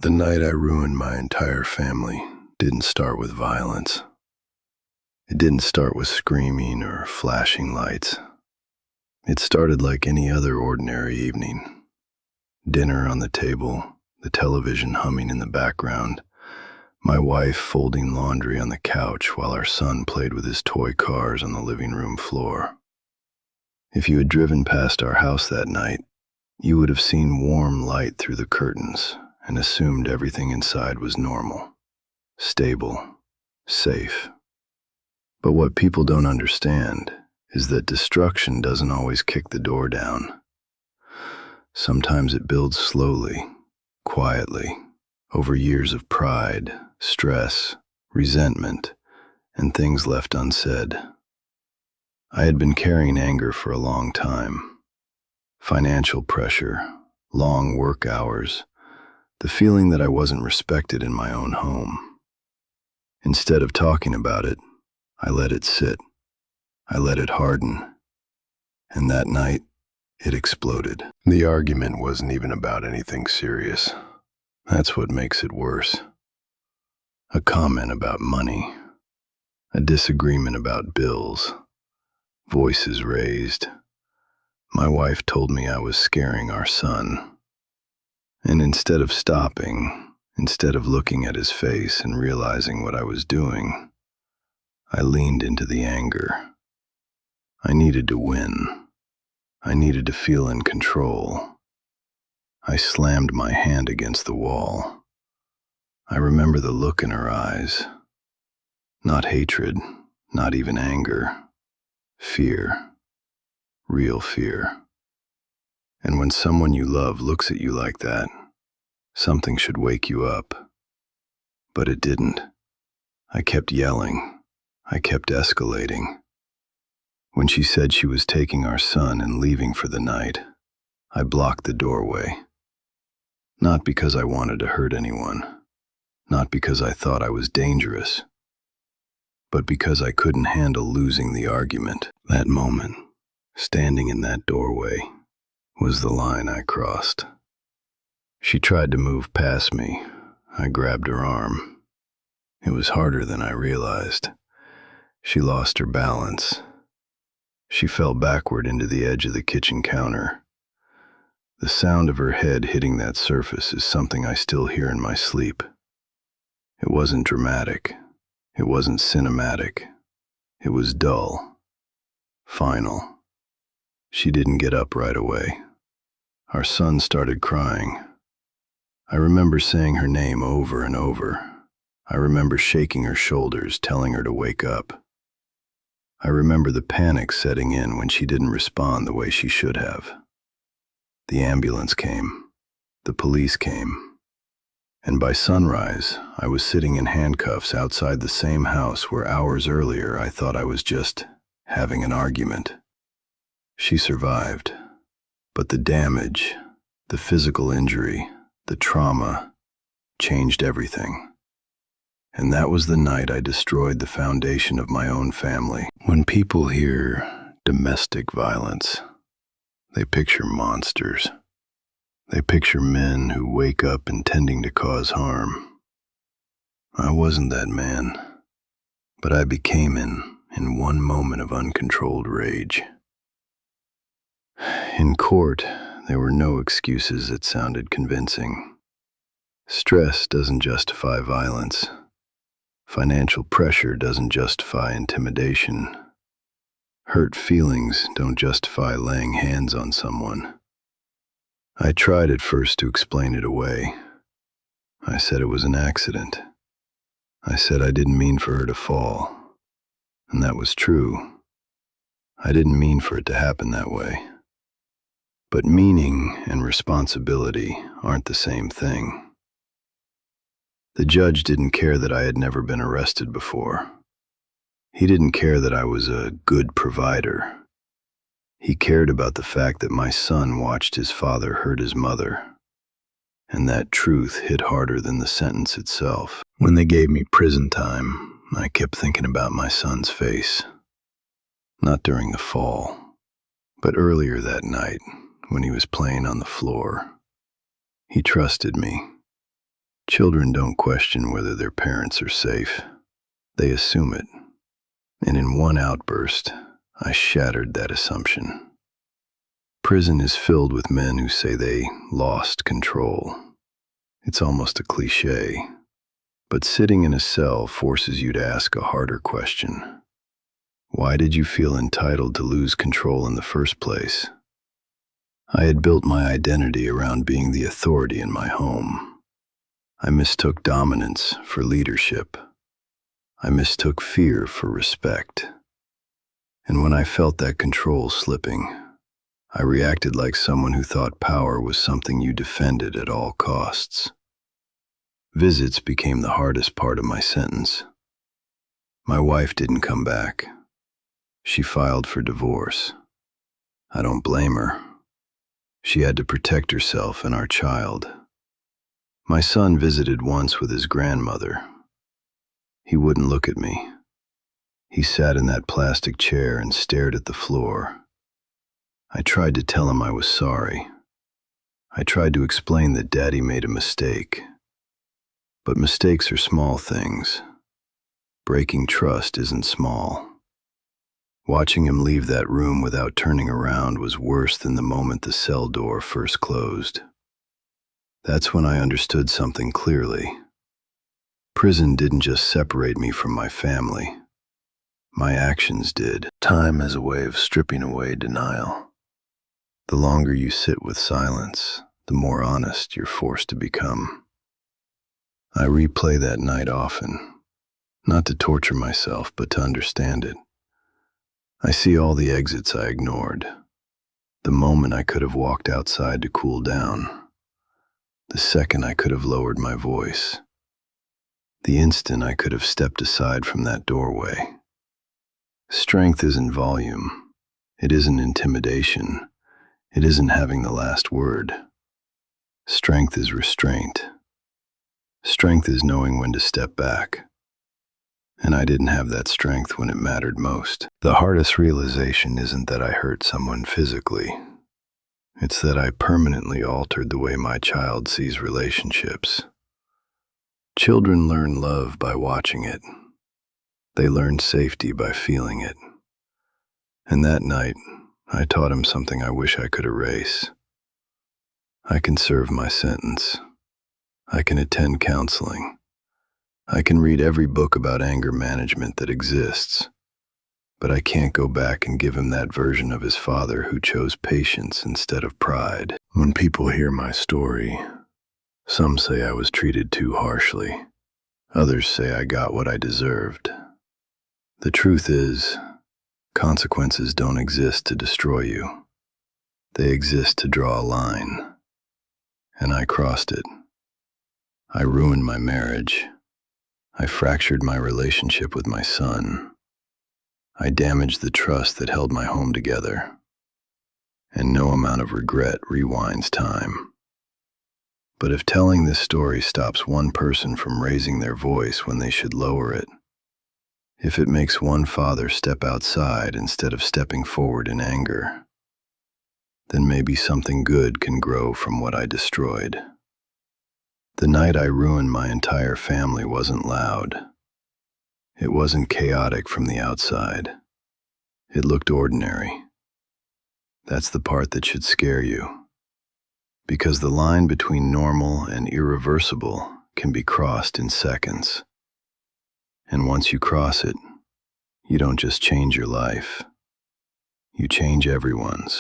The night I ruined my entire family didn't start with violence. It didn't start with screaming or flashing lights. It started like any other ordinary evening. Dinner on the table, the television humming in the background, my wife folding laundry on the couch while our son played with his toy cars on the living room floor. If you had driven past our house that night, you would have seen warm light through the curtains and assumed everything inside was normal, stable, safe. But what people don't understand is that destruction doesn't always kick the door down. Sometimes it builds slowly, quietly, over years of pride, stress, resentment, and things left unsaid. I had been carrying anger for a long time. Financial pressure, long work hours, the feeling that I wasn't respected in my own home. Instead of talking about it, I let it sit. I let it harden. And that night, it exploded. The argument wasn't even about anything serious. That's what makes it worse. A comment about money, a disagreement about bills, voices raised. My wife told me I was scaring our son. And instead of stopping, instead of looking at his face and realizing what I was doing, I leaned into the anger. I needed to win. I needed to feel in control. I slammed my hand against the wall. I remember the look in her eyes. Not hatred, not even anger. Fear. Real fear. And when someone you love looks at you like that, something should wake you up. But it didn't. I kept yelling. I kept escalating. When she said she was taking our son and leaving for the night, I blocked the doorway. Not because I wanted to hurt anyone, not because I thought I was dangerous, but because I couldn't handle losing the argument. That moment, standing in that doorway, was the line I crossed. She tried to move past me. I grabbed her arm. It was harder than I realized. She lost her balance. She fell backward into the edge of the kitchen counter. The sound of her head hitting that surface is something I still hear in my sleep. It wasn't dramatic. It wasn't cinematic. It was dull. Final. She didn't get up right away. Our son started crying. I remember saying her name over and over. I remember shaking her shoulders, telling her to wake up. I remember the panic setting in when she didn't respond the way she should have. The ambulance came. The police came. And by sunrise, I was sitting in handcuffs outside the same house where hours earlier I thought I was just having an argument. She survived. But the damage, the physical injury, the trauma, changed everything. And that was the night I destroyed the foundation of my own family. When people hear domestic violence, they picture monsters. They picture men who wake up intending to cause harm. I wasn't that man, but I became in one moment of uncontrolled rage. In court, there were no excuses that sounded convincing. Stress doesn't justify violence. Financial pressure doesn't justify intimidation. Hurt feelings don't justify laying hands on someone. I tried at first to explain it away. I said it was an accident. I said I didn't mean for her to fall. And that was true. I didn't mean for it to happen that way. But meaning and responsibility aren't the same thing. The judge didn't care that I had never been arrested before. He didn't care that I was a good provider. He cared about the fact that my son watched his father hurt his mother. And that truth hit harder than the sentence itself. When they gave me prison time, I kept thinking about my son's face. Not during the fall, but earlier that night when he was playing on the floor. He trusted me. Children don't question whether their parents are safe. They assume it. And in one outburst, I shattered that assumption. Prison is filled with men who say they lost control. It's almost a cliché, but sitting in a cell forces you to ask a harder question. Why did you feel entitled to lose control in the first place? I had built my identity around being the authority in my home. I mistook dominance for leadership. I mistook fear for respect. And when I felt that control slipping, I reacted like someone who thought power was something you defended at all costs. Visits became the hardest part of my sentence. My wife didn't come back. She filed for divorce. I don't blame her. She had to protect herself and our child. My son visited once with his grandmother. He wouldn't look at me. He sat in that plastic chair and stared at the floor. I tried to tell him I was sorry. I tried to explain that Daddy made a mistake. But mistakes are small things. Breaking trust isn't small. Watching him leave that room without turning around was worse than the moment the cell door first closed. That's when I understood something clearly. Prison didn't just separate me from my family. My actions did. Time as a way of stripping away denial. The longer you sit with silence, the more honest you're forced to become. I replay that night often, not to torture myself, but to understand it. I see all the exits I ignored, the moment I could have walked outside to cool down, the second I could have lowered my voice, the instant I could have stepped aside from that doorway. Strength isn't volume. It isn't intimidation. It isn't having the last word. Strength is restraint. Strength is knowing when to step back. And I didn't have that strength when it mattered most. The hardest realization isn't that I hurt someone physically. It's that I permanently altered the way my child sees relationships. Children learn love by watching it. They learn safety by feeling it. And that night, I taught him something I wish I could erase. I can serve my sentence. I can attend counseling. I can read every book about anger management that exists, but I can't go back and give him that version of his father who chose patience instead of pride. When people hear my story, some say I was treated too harshly. Others say I got what I deserved. The truth is, consequences don't exist to destroy you. They exist to draw a line. And I crossed it. I ruined my marriage. I fractured my relationship with my son. I damaged the trust that held my home together. And no amount of regret rewinds time. But if telling this story stops one person from raising their voice when they should lower it, if it makes one father step outside instead of stepping forward in anger, then maybe something good can grow from what I destroyed. The night I ruined my entire family wasn't loud. It wasn't chaotic from the outside. It looked ordinary. That's the part that should scare you. Because the line between normal and irreversible can be crossed in seconds. And once you cross it, you don't just change your life. You change everyone's.